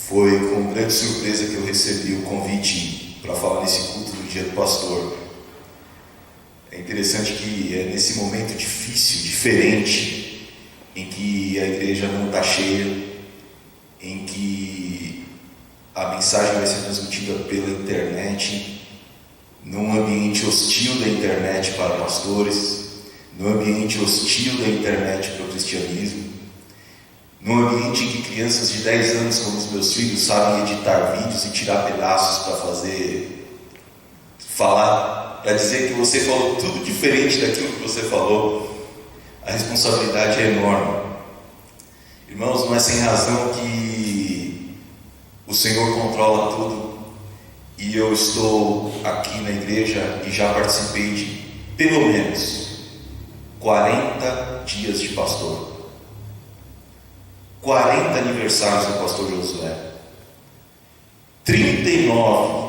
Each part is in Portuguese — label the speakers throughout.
Speaker 1: Foi com grande surpresa que eu recebi o convite para falar nesse culto do Dia do Pastor. É interessante que é nesse momento difícil, diferente, em que a igreja não está cheia, em que a mensagem vai ser transmitida pela internet, num ambiente hostil da internet para pastores, num ambiente hostil da internet para o cristianismo, num ambiente em que crianças de 10 anos, como os meus filhos, sabem editar vídeos e tirar pedaços para falar, para dizer que você falou tudo diferente daquilo que você falou. A responsabilidade é enorme. Irmãos, não é sem razão que o Senhor controla tudo, e eu estou aqui na igreja e já participei de pelo menos 40 dias de pastor, 40 aniversários do pastor Josué, 39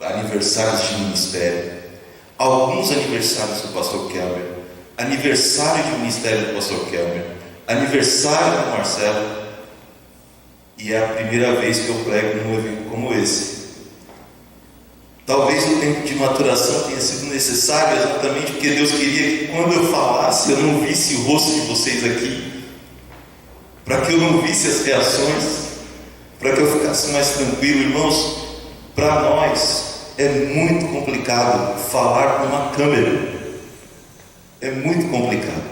Speaker 1: aniversários de ministério, alguns aniversários do pastor Kelmer, aniversário de ministério do pastor Kelmer, aniversário do Marcelo, e é a primeira vez que eu prego num evento como esse. Talvez o tempo de maturação tenha sido necessário exatamente porque Deus queria que quando eu falasse eu não visse o rosto de vocês aqui, para que eu não visse as reações, para que eu ficasse mais tranquilo. Irmãos, para nós é muito complicado falar com uma câmera, é muito complicado.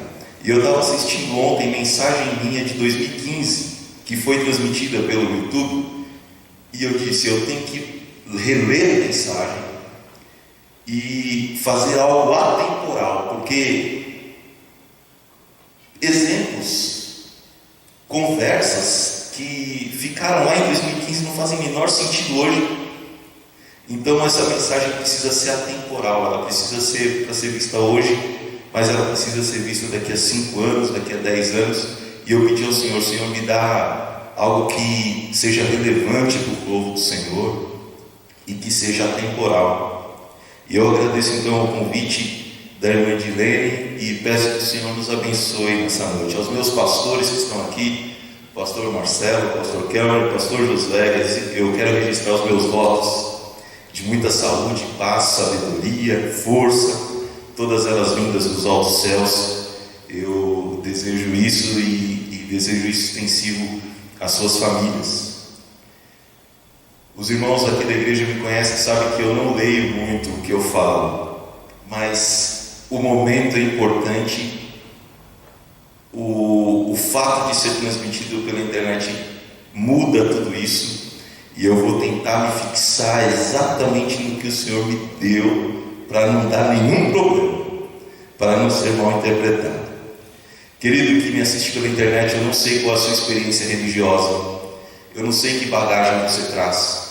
Speaker 1: E eu estava assistindo ontem mensagem minha de 2015 que foi transmitida pelo YouTube, e eu disse, eu tenho que reler a mensagem e fazer algo atemporal, porque exemplos, conversas que ficaram lá em 2015 não fazem o menor sentido hoje. Então essa mensagem precisa ser atemporal, ela precisa ser para ser vista hoje, mas ela precisa ser vista daqui a 5 anos, daqui a 10 anos. E eu pedi ao Senhor, Senhor, me dá algo que seja relevante para o povo do Senhor e que seja atemporal. E eu agradeço então o convite da irmã Edilene e peço que o Senhor nos abençoe nessa noite. Aos meus pastores que estão aqui, pastor Marcelo, pastor Kelmer, pastor Josué, eu quero registrar os meus votos de muita saúde, paz, sabedoria, força, todas elas vindas dos altos céus. Eu desejo isso e desejo isso extensivo às suas famílias. Os irmãos aqui da igreja me conhecem, sabem que eu não leio muito o que eu falo, mas o momento é importante. O fato de ser transmitido pela internet muda tudo isso, e eu vou tentar me fixar exatamente no que o Senhor me deu, para não dar nenhum problema, para não ser mal interpretado. Querido que me assiste pela internet, eu não sei qual é a sua experiência religiosa, eu não sei que bagagem você traz,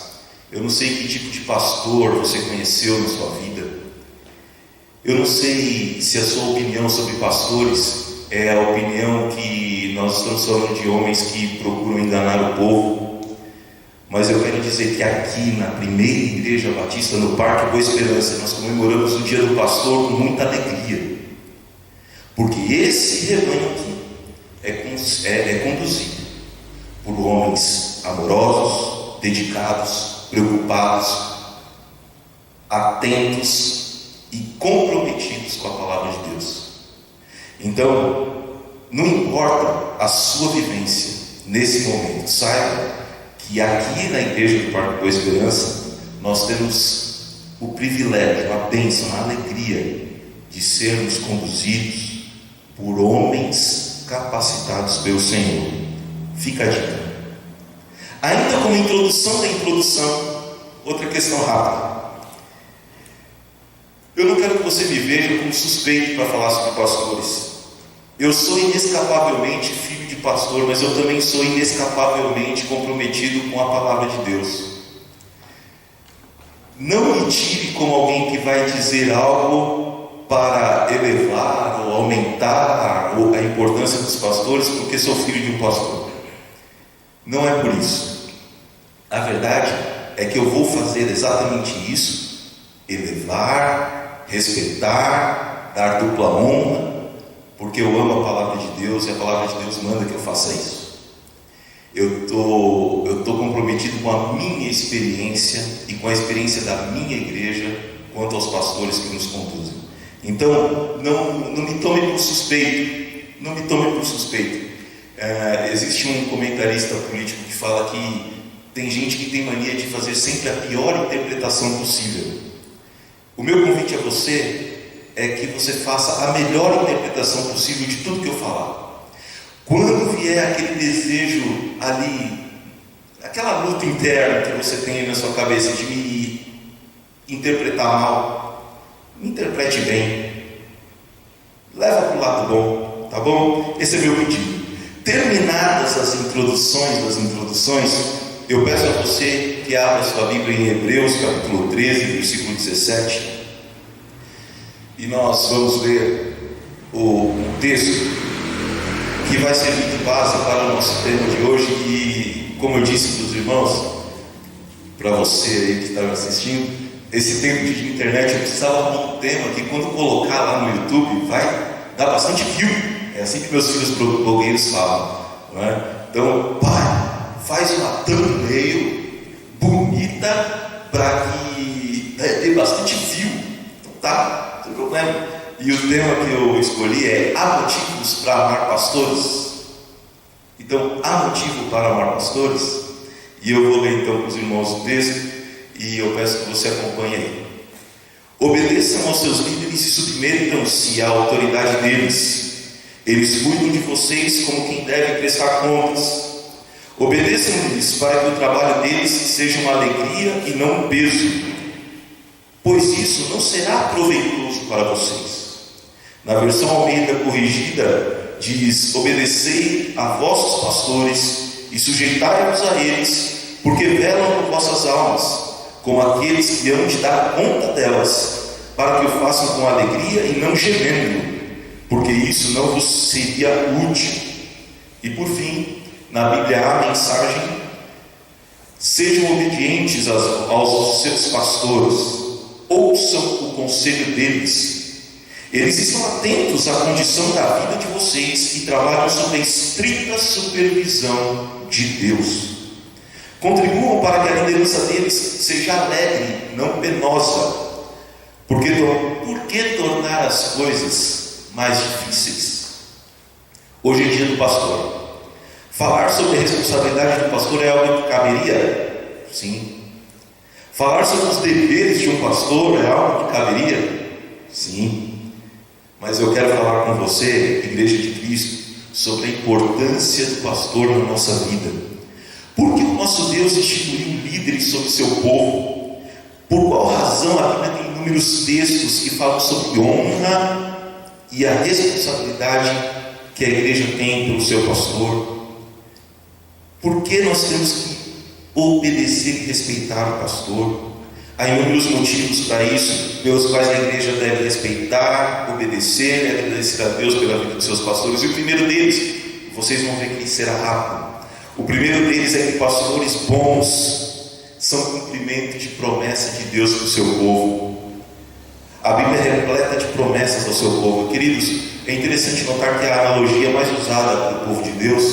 Speaker 1: eu não sei que tipo de pastor você conheceu na sua vida, eu não sei se a sua opinião sobre pastores é a opinião que nós estamos falando de homens que procuram enganar o povo, mas eu quero dizer que aqui na primeira igreja batista, no Parque Boa Esperança, nós comemoramos o Dia do Pastor com muita alegria, porque esse rebanho aqui é conduzido por homens amorosos, dedicados, preocupados, atentos e comprometidos com a palavra de Deus. Então, não importa a sua vivência nesse momento, saiba que aqui na igreja do Parque Boa Esperança nós temos o privilégio, a bênção, a alegria de sermos conduzidos por homens capacitados pelo Senhor. Fica a dica. Ainda como introdução da introdução, outra questão rápida. Eu não quero que você me veja como suspeito para falar sobre pastores. Eu sou inescapavelmente filho de pastor, mas eu também sou inescapavelmente comprometido com a palavra de Deus. Não me tire como alguém que vai dizer algo para elevar ou aumentar a importância dos pastores porque sou filho de um pastor. Não é por isso. A verdade é que eu vou fazer exatamente isso: elevar, respeitar, dar dupla honra, porque eu amo a palavra de Deus e a palavra de Deus manda que eu faça isso. Eu tô comprometido com a minha experiência e com a experiência da minha igreja quanto aos pastores que nos conduzem. Então, não me tome por suspeito. Não me tome por suspeito. Existe um comentarista político que fala que tem gente que tem mania de fazer sempre a pior interpretação possível. O meu convite a você é que você faça a melhor interpretação possível de tudo que eu falar. Quando vier aquele desejo ali, aquela luta interna que você tem na sua cabeça de me interpretar mal, me interprete bem, leva para o lado bom, tá bom? Esse é meu pedido. Terminadas as introduções das introduções, eu peço a você que abra sua Bíblia em Hebreus capítulo 13, versículo 17, e nós vamos ler um texto que vai servir de base para o nosso tema de hoje. E, como eu disse para os irmãos, para você aí que está me assistindo, esse tempo de internet eu precisava arrumar um tema que, quando colocar lá no YouTube, vai dar bastante view. É assim que meus filhos blogueiros falam, não é? Então, pai, faz uma thumbnail bonita para que dê bastante view. Então, tá, não tem problema. E o tema que eu escolhi é: há motivos para amar pastores? Então, há motivo para amar pastores? E eu vou ler então para os irmãos o texto, e eu peço que você acompanhe aí. Obedeçam aos seus líderes e submetam-se à autoridade deles. Eles cuidam de vocês como quem deve prestar contas. Obedeçam-lhes para que o trabalho deles seja uma alegria e não um peso, pois isso não será proveitoso para vocês. Na versão Almeida corrigida diz: obedecei a vossos pastores e sujeitai-vos a eles, porque velam por vossas almas, como aqueles que hão de dar conta delas, para que o façam com alegria e não gemendo, porque isso não vos seria útil. E por fim, na Bíblia há a mensagem: sejam obedientes aos seus pastores, ouçam o conselho deles. Eles estão atentos à condição da vida de vocês e trabalham sob a estrita supervisão de Deus. Contribuam para que a liderança deles seja alegre, não penosa. Por que tornar as coisas mais difíceis? Hoje é dia do pastor. Falar sobre a responsabilidade do pastor é algo que caberia? Sim. Falar sobre os deveres de um pastor é algo que caberia? Sim. Mas eu quero falar com você, Igreja de Cristo, sobre a importância do pastor na nossa vida. Por que o nosso Deus instituiu líderes sobre o seu povo? Por qual razão a Bíblia tem inúmeros textos que falam sobre honra e a responsabilidade que a igreja tem pelo seu pastor? Por que nós temos que obedecer e respeitar o pastor? Há inúmeros motivos para isso, pelos quais a igreja deve respeitar, obedecer e agradecer a Deus pela vida dos seus pastores. E o primeiro deles, vocês vão ver que será rápido. O primeiro deles é que pastores bons são cumprimento de promessa de Deus para o seu povo. A Bíblia é repleta de promessas ao seu povo. Queridos, é interessante notar que a analogia mais usada para o povo de Deus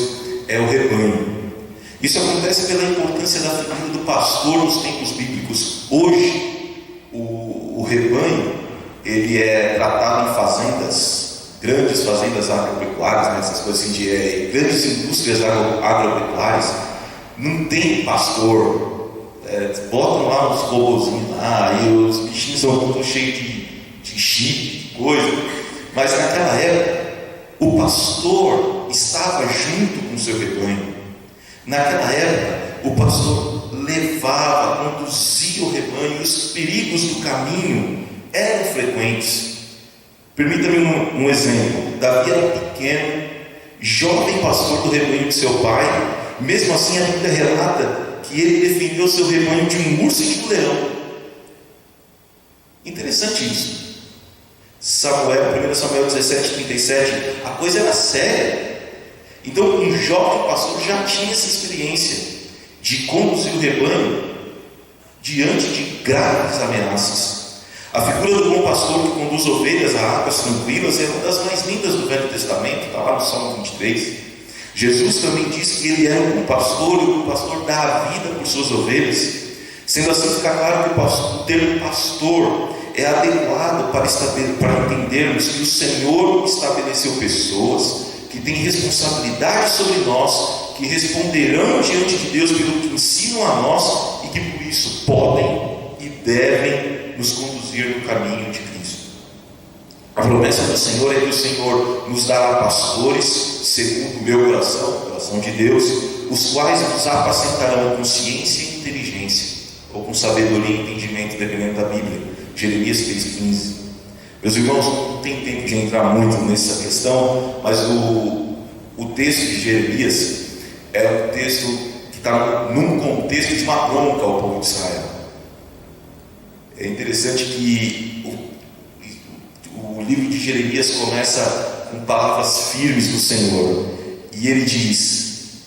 Speaker 1: é o rebanho. Isso acontece pela importância da figura do pastor nos tempos bíblicos. Hoje, o rebanho, ele é tratado em fazendas, grandes fazendas agropecuárias, né, essas coisas assim, de grandes indústrias agropecuárias. Não tem pastor. Botam lá uns robozinhos lá, e os bichinhos são todos cheios de chip, de coisa. Mas naquela época, o pastor estava junto com o seu rebanho. Naquela época, o pastor levava, conduzia o rebanho, e os perigos do caminho eram frequentes. Permita-me um exemplo. Davi era pequeno, jovem pastor do rebanho de seu pai. Mesmo assim, a Bíblia relata que ele defendeu seu rebanho de um urso e de um leão. Interessante isso. 1 Samuel 17:37, a coisa era séria. Então, um jovem pastor já tinha essa experiência de conduzir o rebanho diante de graves ameaças. A figura do bom pastor que conduz ovelhas a águas tranquilas é uma das mais lindas do Velho Testamento, está lá no Salmo 23. Jesus também diz que ele é um bom pastor e o pastor dá a vida por suas ovelhas. Sendo assim, fica claro que o termo pastor é adequado para entendermos que o Senhor estabeleceu pessoas que têm responsabilidade sobre nós, que responderão diante de Deus pelo que ensinam a nós e que por isso podem e devem nos conduzir no caminho de Cristo. A promessa do Senhor é que o Senhor nos dará pastores, segundo o meu coração, o coração de Deus, os quais nos apacentarão com ciência e inteligência, ou com sabedoria e entendimento, dependendo da Bíblia. Jeremias 3,15. Meus irmãos, não tem tempo de entrar muito nessa questão, mas o texto de Jeremias é um texto que está num contexto de uma bronca ao povo de Israel. É interessante que o livro de Jeremias começa com palavras firmes do Senhor, e ele diz: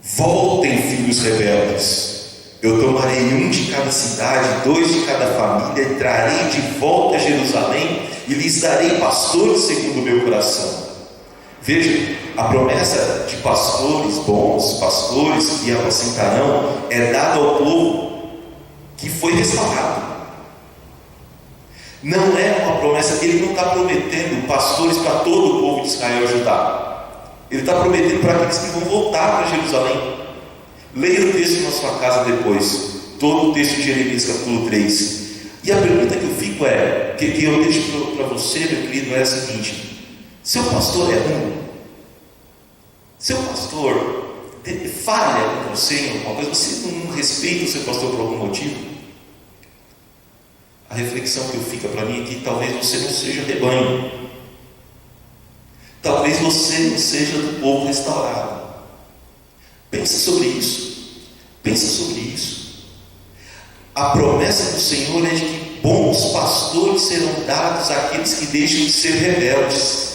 Speaker 1: voltem, filhos rebeldes, eu tomarei um de cada cidade, 2 de cada família, e trarei de volta a Jerusalém, e lhes darei pastores segundo o meu coração. Veja, a promessa de pastores bons, pastores que apacentarão, é dada ao povo que foi restaurado. Não é uma promessa, ele não está prometendo pastores para todo o povo de Israel e Judá. Ele está prometendo para aqueles que vão voltar para Jerusalém. Leia o texto na sua casa depois, todo o texto de Jeremias capítulo 3. E a pergunta que eu fico que eu deixo para você, meu querido, é a seguinte: seu pastor é ruim? Seu pastor falha com você em alguma coisa? Você não respeita o seu pastor por algum motivo? A reflexão que fica para mim é que talvez você não seja rebanho, talvez você não seja do povo restaurado. Pense sobre isso. Pense sobre isso. A promessa do Senhor é de que bons pastores serão dados àqueles que deixam de ser rebeldes.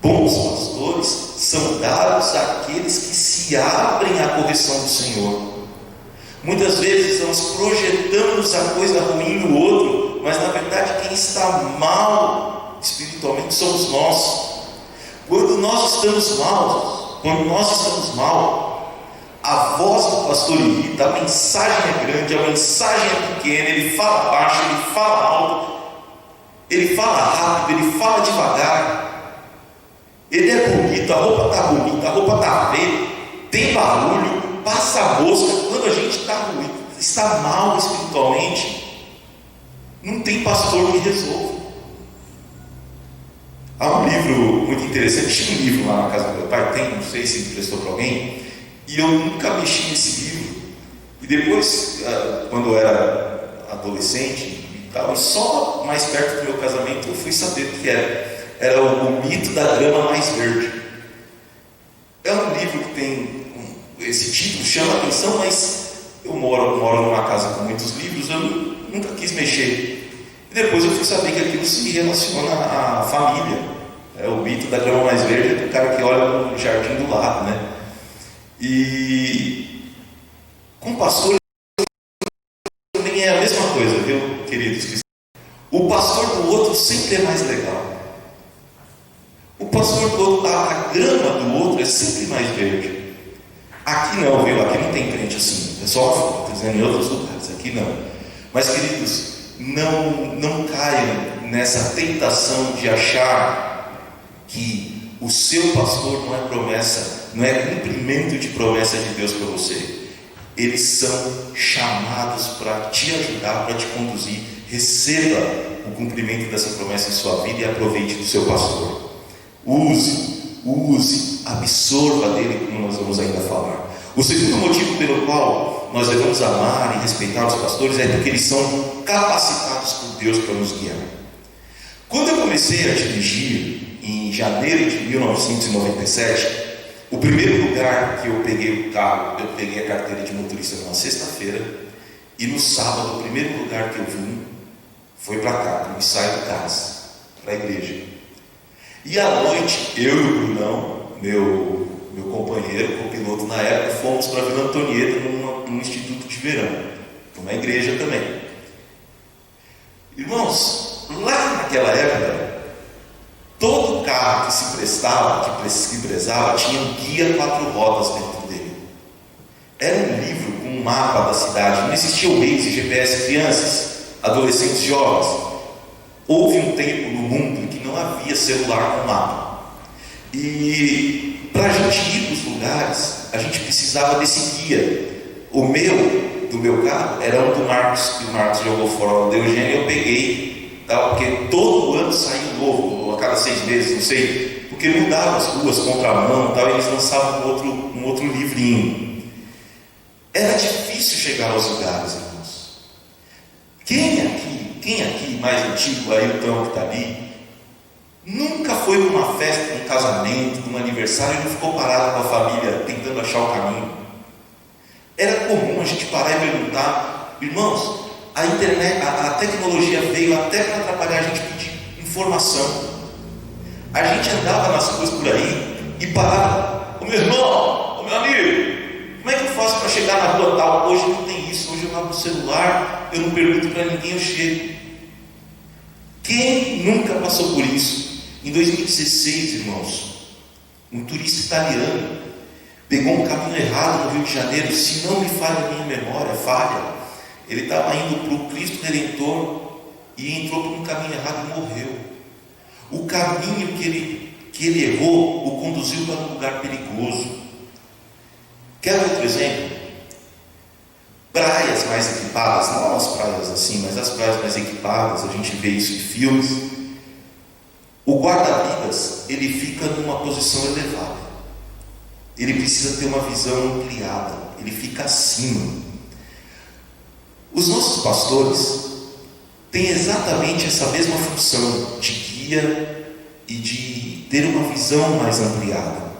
Speaker 1: Bons pastores são dados àqueles que se abrem à correção do Senhor. Muitas vezes nós projetamos a coisa ruim no outro, mas na verdade quem está mal espiritualmente somos nós. Quando nós estamos mal, a voz do pastor irrita, a mensagem é grande, a mensagem é pequena, ele fala baixo, ele fala alto, ele fala rápido, ele fala devagar, ele é bonito, a roupa está bonita, a roupa está feia, tem barulho, passa a mosca. Quando a gente está mal espiritualmente, não tem pastor que resolva. Há um livro muito interessante, tinha um livro lá na casa do meu pai, não sei se emprestou para alguém, e eu nunca mexi nesse livro. E depois, quando eu era adolescente e tal, só mais perto do meu casamento eu fui saber o que era. Era o mito da grama mais verde. É um livro que tem esse título, chama a atenção, mas eu moro numa casa com muitos livros, eu nunca quis mexer. E depois eu fui saber que aquilo se relaciona à família. O mito da grama mais verde é do cara que olha no jardim do lado, né? E com pastor também é a mesma coisa, viu, queridos? O pastor do outro sempre é mais legal. O pastor do outro, a grama do outro é sempre mais verde. Aqui não, viu? Aqui não tem crente assim. Pessoal, estou dizendo em outros lugares, aqui não. Mas, queridos, não caiam nessa tentação de achar que o seu pastor não é promessa, não é cumprimento de promessa de Deus para você. Eles são chamados para te ajudar, para te conduzir. Receba o cumprimento dessa promessa em sua vida e aproveite do seu pastor. Use, absorva dele, como nós vamos ainda falar. O segundo motivo pelo qual nós devemos amar e respeitar os pastores é porque eles são capacitados por Deus para nos guiar. Quando eu comecei a dirigir, em janeiro de 1997, o primeiro lugar que eu peguei o carro, eu peguei a carteira de motorista numa sexta-feira, e no sábado, o primeiro lugar que eu vim foi para cá, para o ensaio de casa, para a igreja. E à noite, eu e o Brunão, meu companheiro, copiloto na época, fomos para Vila Antonieta, num instituto de verão, numa igreja também. Irmãos, lá naquela época, todo carro carro que se prestava, que prezava, tinha um guia 4 rodas dentro dele. Era um livro com um mapa da cidade. Não existia o Waze, GPS. Crianças, adolescentes, jovens, houve um tempo no mundo em que não havia celular com mapa. E para a gente ir para os lugares, a gente precisava desse guia. Do meu carro, era um do Marcos, que o Marcos jogou fora do Eugênio, eu peguei, porque todo ano saía um novo, ou a cada 6 meses, não sei, porque mudavam as ruas, contramão, e eles lançavam um outro livrinho. Era difícil chegar aos lugares, irmãos. Quem aqui mais antigo, o Ailton que está ali, nunca foi para uma festa, um casamento, um aniversário e não ficou parado com a família tentando achar o caminho? Era comum a gente parar e perguntar. Irmãos, a internet, a tecnologia veio até para atrapalhar a gente pedir informação. A gente andava nas ruas por aí e parava: ô meu irmão, ô meu amigo, como é que eu faço para chegar na rua tal? Hoje não tem isso, hoje eu abro o celular, eu não pergunto para ninguém, eu chego. Quem nunca passou por isso? Em 2016, irmãos, um turista italiano pegou um caminho errado no Rio de Janeiro. Se não me falha a minha memória, ele estava indo para o Cristo Redentor e entrou por um caminho errado e morreu. O caminho que ele errou o conduziu para um lugar perigoso. Quer outro exemplo? Praias mais equipadas, não as praias assim, mas as praias mais equipadas, a gente vê isso em filmes. O guarda-vidas, ele fica numa posição elevada. Ele precisa ter uma visão ampliada, ele fica acima. Os nossos pastores têm exatamente essa mesma função de guia e de ter uma visão mais ampliada.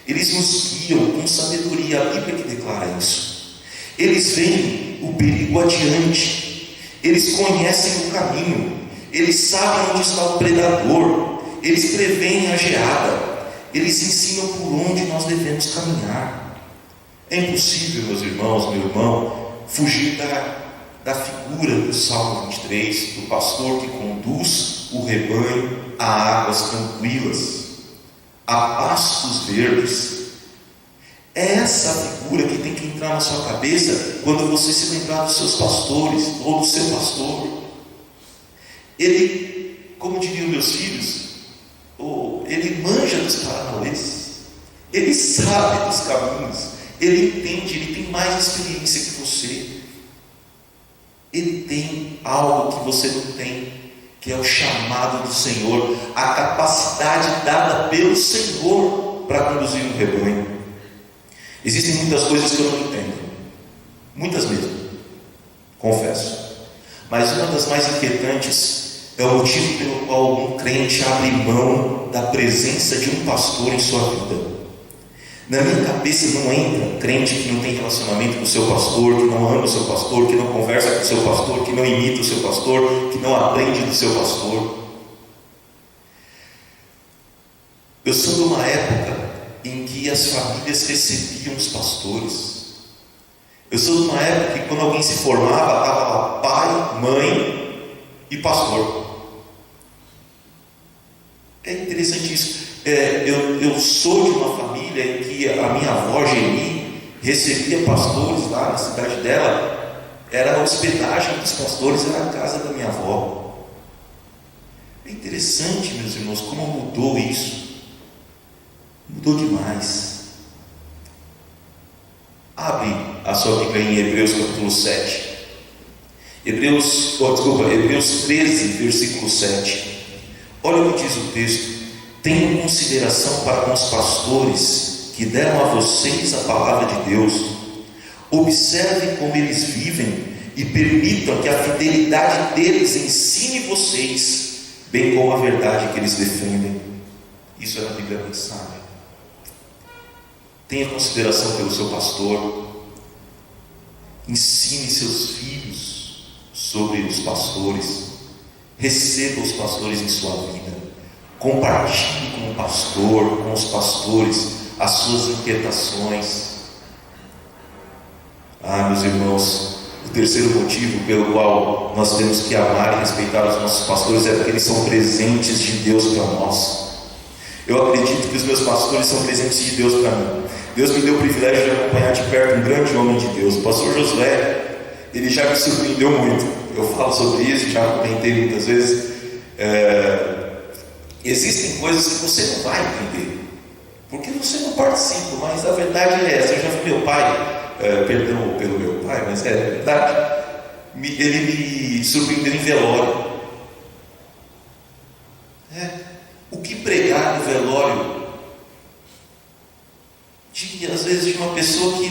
Speaker 1: Eles nos guiam com sabedoria, a Bíblia que declara isso. Eles veem o perigo adiante, eles conhecem o caminho, eles sabem onde está o predador, eles preveem a geada. Eles ensinam por onde nós devemos caminhar. É impossível, meus irmãos, meu irmão, fugir da figura do Salmo 23, do pastor que conduz o rebanho a águas tranquilas, a pastos verdes. É essa figura que tem que entrar na sua cabeça quando você se lembrar dos seus pastores ou do seu pastor. Ele, como diriam meus filhos, ele manja dos paranauês, ele sabe dos caminhos, ele entende, ele tem mais experiência que você. Ele tem algo que você não tem, que é o chamado do Senhor, a capacidade dada pelo Senhor para conduzir um rebanho. Existem muitas coisas que eu não entendo, muitas mesmo, confesso, mas uma das mais inquietantes é o motivo pelo qual algum crente abre mão da presença de um pastor em sua vida. Na minha cabeça não entra um crente que não tem relacionamento com o seu pastor, que não ama o seu pastor, que não conversa com o seu pastor, que não imita o seu pastor, que não aprende do seu pastor. Eu sou de uma época em que as famílias recebiam os pastores. Eu sou de uma época que quando alguém se formava, estava lá pai, mãe e pastor. É interessante isso. Eu sou de uma família em que a minha avó Geni recebia pastores lá na cidade dela. Era a hospedagem dos pastores, era a casa da minha avó. É interessante, meus irmãos, como mudou isso. Mudou demais. Abre a sua Bíblia em Hebreus capítulo 7. Hebreus 13, versículo 7. Olha o que diz o texto: tenham consideração para com os pastores que deram a vocês a palavra de Deus. Observem como eles vivem e permitam que a fidelidade deles ensine vocês, bem como a verdade que eles defendem. Isso é na Bíblia a mensagem. Tenha consideração pelo seu pastor. Ensine seus filhos sobre os pastores. Receba os pastores em sua vida. Compartilhe com o pastor, com os pastores, as suas inquietações. Meus irmãos, o terceiro motivo pelo qual nós temos que amar e respeitar os nossos pastores é porque eles são presentes de Deus para nós. Eu acredito que os meus pastores são presentes de Deus para mim. Deus me deu o privilégio de acompanhar de perto um grande homem de Deus. O pastor Josué, ele já me surpreendeu muito. Eu falo sobre isso, já comentei muitas vezes. Existem coisas que você não vai entender, porque você não participa, mas a verdade é essa. Eu já vi meu pai, perdão pelo meu pai, mas é verdade, ele me surpreendeu em velório. O que pregar no velório às vezes de uma pessoa que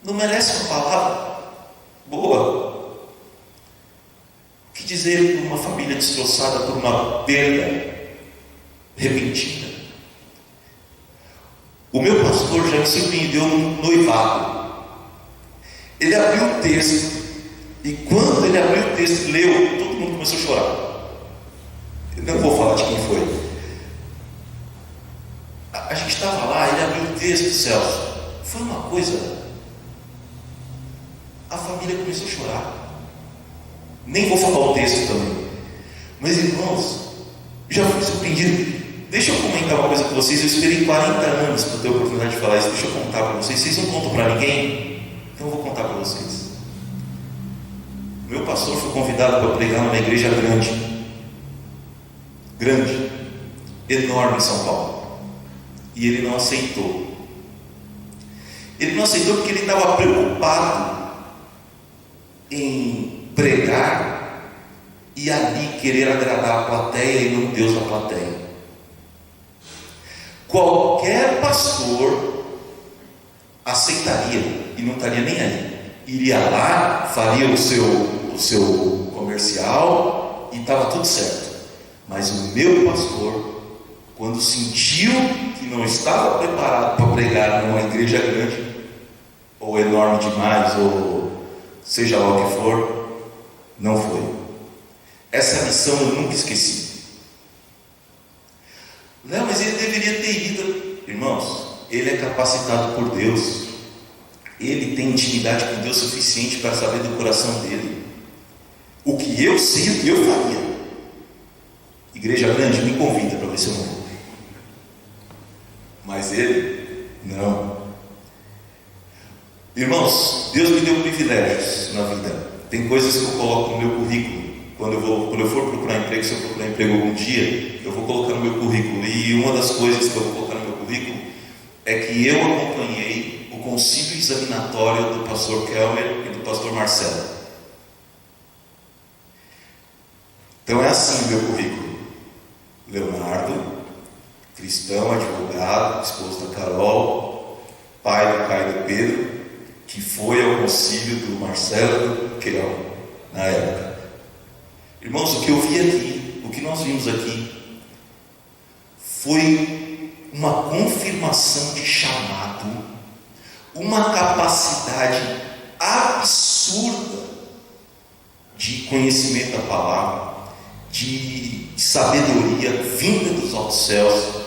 Speaker 1: não merece uma palavra boa? O que dizer para uma família destroçada por uma perda repentina? O meu pastor já me surpreendeu no noivado. Ele abriu o texto, e quando ele abriu o texto e leu, todo mundo começou a chorar. Eu não vou falar de quem foi. A gente estava lá, ele abriu o texto, Celso. Foi uma coisa. A família começou a chorar. Nem vou falar o texto também. Mas, irmãos, já fui surpreendido. Deixa eu comentar uma coisa com vocês. Eu esperei 40 anos para ter a oportunidade de falar isso. Deixa eu contar para vocês. Vocês não contam para ninguém? Então eu vou contar para vocês. Meu pastor foi convidado para pregar numa igreja grande, enorme em São Paulo, e ele não aceitou. Ele não aceitou porque ele estava preocupado em pregar e ali querer agradar a plateia e não Deus na plateia. Qualquer pastor aceitaria e não estaria nem aí, iria lá, faria o seu comercial e estava tudo certo. Mas o meu pastor, quando sentiu que não estava preparado para pregar numa igreja grande, ou enorme demais, ou seja lá o que for, não foi. Essa lição eu nunca esqueci. Não, mas ele deveria ter ido. Irmãos, ele é capacitado por Deus. Ele tem intimidade com Deus suficiente para saber do coração dele. O que eu sei, o que eu faria. Igreja grande, me convida para ver se eu não vou. Mas ele, não. Irmãos, Deus me deu privilégios na vida. Tem coisas que eu coloco no meu currículo. Quando eu for procurar emprego, se eu procurar emprego algum dia, eu vou colocar no meu currículo. E uma das coisas que eu vou colocar no meu currículo é que eu acompanhei o concílio examinatório do pastor Kelmer e do pastor Marcelo. Então é assim o meu currículo. Leonardo, cristão, advogado, esposo da Carol, pai do Caio e do Pedro, que foi ao concílio do Marcelo Kelmer na época. Irmãos, o que eu vi aqui, o que nós vimos aqui, foi uma confirmação de chamado, uma capacidade absurda de conhecimento da palavra, de sabedoria vinda dos altos céus.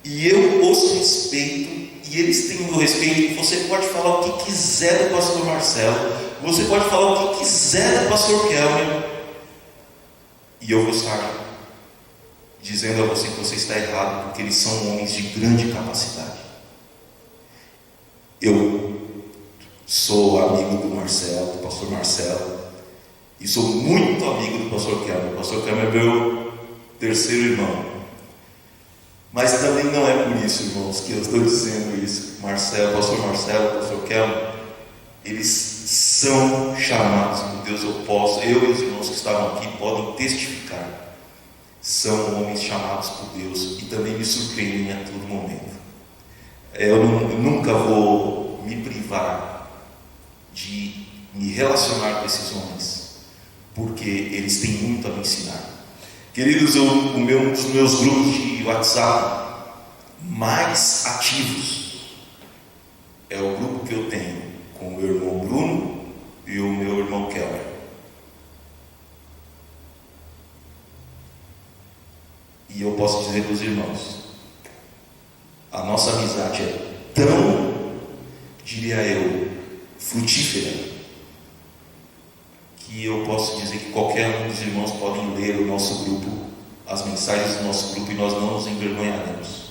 Speaker 1: E eu os respeito, e eles têm o meu respeito. Você pode falar o que quiser do pastor Marcelo, você pode falar o que quiser do pastor Kelmer, e eu vou estar dizendo a você que você está errado, porque eles são homens de grande capacidade. Eu sou amigo do Marcelo, do pastor Marcelo, e sou muito amigo do pastor Kelmer. O pastor Kelmer é meu terceiro irmão. Mas também não é por isso, irmãos, que eu estou dizendo isso. Marcelo, pastor Marcelo, pastor Kelmer, eles são chamados por Deus. Eu e os irmãos que estavam aqui podem testificar. São homens chamados por Deus e também me surpreendem a todo momento. Eu nunca vou me privar de me relacionar com esses homens, porque eles têm muito a me ensinar. Queridos, um dos meus grupos de WhatsApp mais ativos é o grupo que eu tenho com o meu irmão Bruno e o meu irmão Kelmer. E eu posso dizer para os irmãos, a nossa amizade é tão, diria eu, frutífera, que eu posso dizer que qualquer um dos irmãos podem ler o nosso grupo as mensagens do nosso grupo e nós não nos envergonharemos.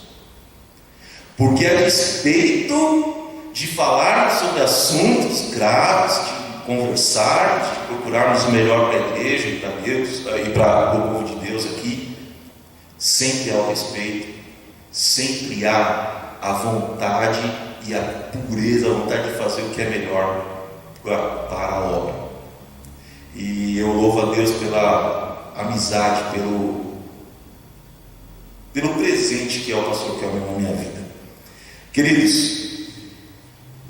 Speaker 1: Porque a despeito de falarmos sobre assuntos graves, de conversar, de procurarmos o melhor para a igreja e para Deus e para o povo de Deus aqui, sempre há o respeito, sempre há a vontade e a pureza, a vontade de fazer o que é melhor para a obra. E eu louvo a Deus pela amizade, pelo presente que é o pastor Kelvin na minha vida. Queridos,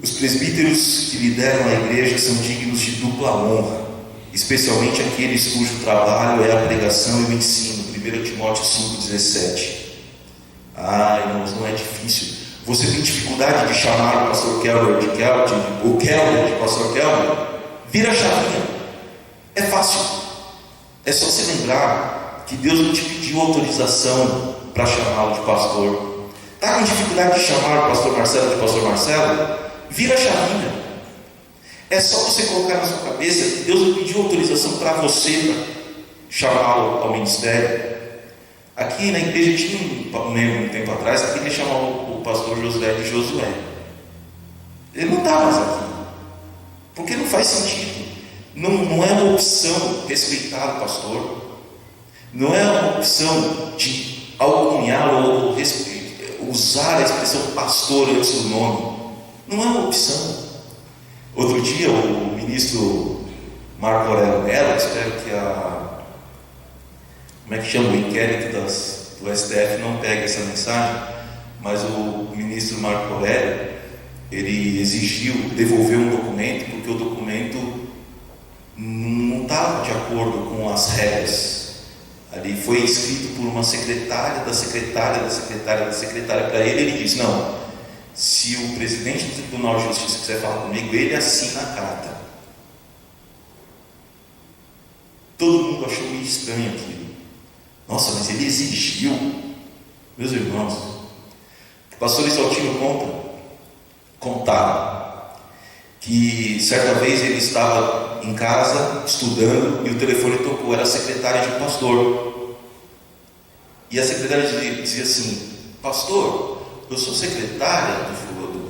Speaker 1: os presbíteros que lideram a igreja são dignos de dupla honra, especialmente aqueles cujo trabalho é a pregação e o ensino. 1 Timóteo 5,17. Irmãos, não é difícil. Você tem dificuldade de chamar o pastor Kelvin de pastor Kelvin? Vira a chavinha. É fácil. É só se lembrar que Deus não te pediu autorização para chamá-lo de pastor. Está com dificuldade de chamar o pastor Marcelo de pastor Marcelo? Vira a chavinha. É só você colocar na sua cabeça que Deus não pediu autorização para você chamá-lo ao ministério. Aqui na igreja tinha um tempo atrás que queria chamar o pastor Josué de Josué. Ele não está mais aqui, porque não faz sentido. Não é uma opção respeitar o pastor, não é uma opção de alcunhá-lo ou usar a expressão pastor antes do nome. Não é uma opção. Outro dia o ministro Marco Aurélio Mello, espero que o inquérito do STF não pega essa mensagem, mas o ministro Marco Aurélio, ele exigiu devolver um documento, porque o documento não estava de acordo com as regras. Ali foi escrito por uma secretária da secretária para ele. Ele disse: não, se o presidente do Tribunal de Justiça quiser falar comigo, ele assina a carta. Todo mundo achou meio estranho aquilo. Nossa, mas ele exigiu. Meus irmãos, o pastor Isaltino contava que certa vez ele estava em casa estudando e o telefone tocou. Era a secretária de um pastor, e a secretária dizia assim: pastor, eu sou secretária do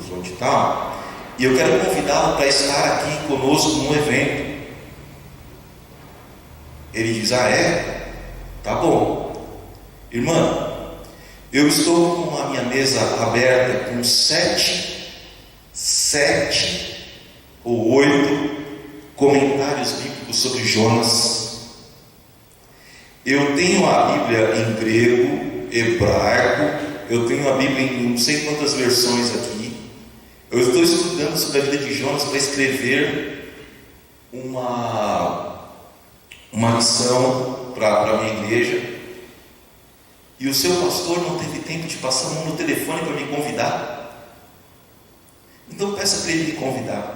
Speaker 1: fulano de tal e eu quero convidá-lo para estar aqui conosco num evento. Ele diz: é? Tá bom. Irmã, eu estou com a minha mesa aberta com 7 ou 8 comentários bíblicos sobre Jonas. Eu tenho a Bíblia em grego, hebraico, eu tenho a Bíblia em não sei quantas versões aqui. Eu estou estudando sobre a vida de Jonas para escrever uma lição para a minha igreja, e o seu pastor não teve tempo de passar a mão no telefone para me convidar. Então peça para ele me convidar.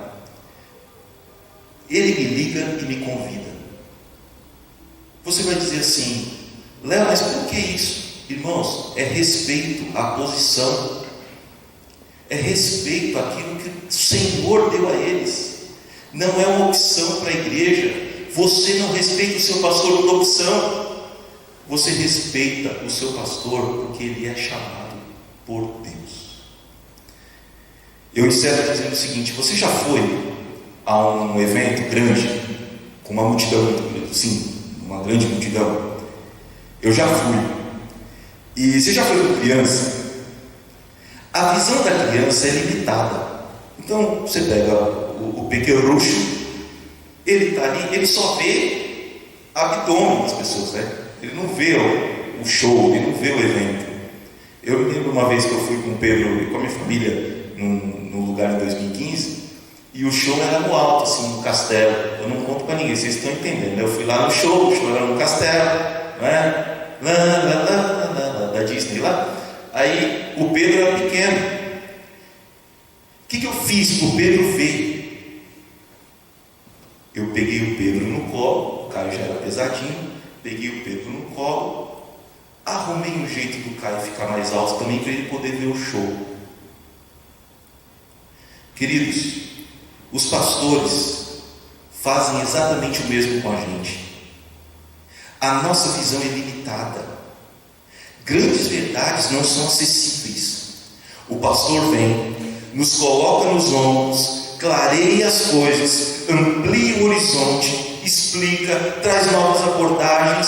Speaker 1: Ele me liga e me convida. Você vai dizer assim: Léo, mas por que isso? Irmãos, é respeito à posição, é respeito àquilo que o Senhor deu a eles. Não é uma opção para a igreja. Você não respeita o seu pastor por opção, você respeita o seu pastor porque ele é chamado por Deus. Eu encerro dizendo o seguinte: você já foi a um evento grande, com uma multidão, sim, uma grande multidão? Eu já fui. E você já foi com criança? A visão da criança é limitada. Então você pega o pequerucho, ele está ali, ele só vê abdômen das pessoas, né? Ele não vê o show, ele não vê o evento. Eu me lembro uma vez que eu fui com o Pedro e com a minha família num lugar em 2015, e o show era no alto, assim, no castelo. Eu não conto para ninguém, vocês estão entendendo, né? Eu fui lá no show, o show era no castelo, né? Da Disney lá. Aí o Pedro era pequeno. O que eu fiz para o Pedro ver? Eu peguei o Pedro no colo, o Caio já era pesadinho, peguei o Pedro no colo, arrumei um jeito do Caio ficar mais alto também para ele poder ver o show. Queridos, os pastores fazem exatamente o mesmo com a gente. A nossa visão é limitada. Grandes verdades não são acessíveis. O pastor vem, nos coloca nos ombros, clareia as coisas, amplia o horizonte, explica, traz novas abordagens.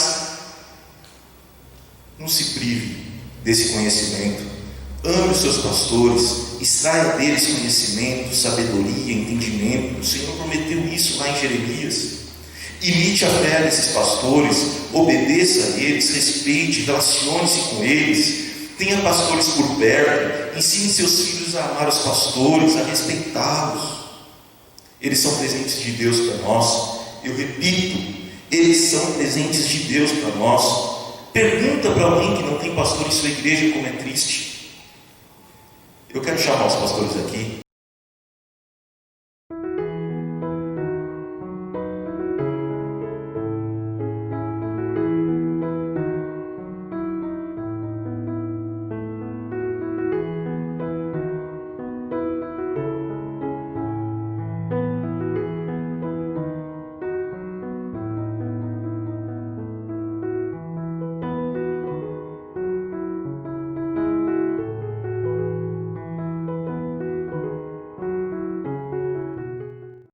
Speaker 1: Não se prive desse conhecimento. Ame os seus pastores, extraia deles conhecimento, sabedoria, entendimento. O Senhor prometeu isso lá em Jeremias. Imite a fé desses pastores, obedeça a eles, respeite, relacione-se com eles. Tenha pastores por perto, ensine seus filhos a amar os pastores, a respeitá-los. Eles são presentes de Deus para nós. Eu repito, eles são presentes de Deus para nós. Pergunta para alguém que não tem pastor em sua igreja como é triste. Eu quero chamar os pastores aqui.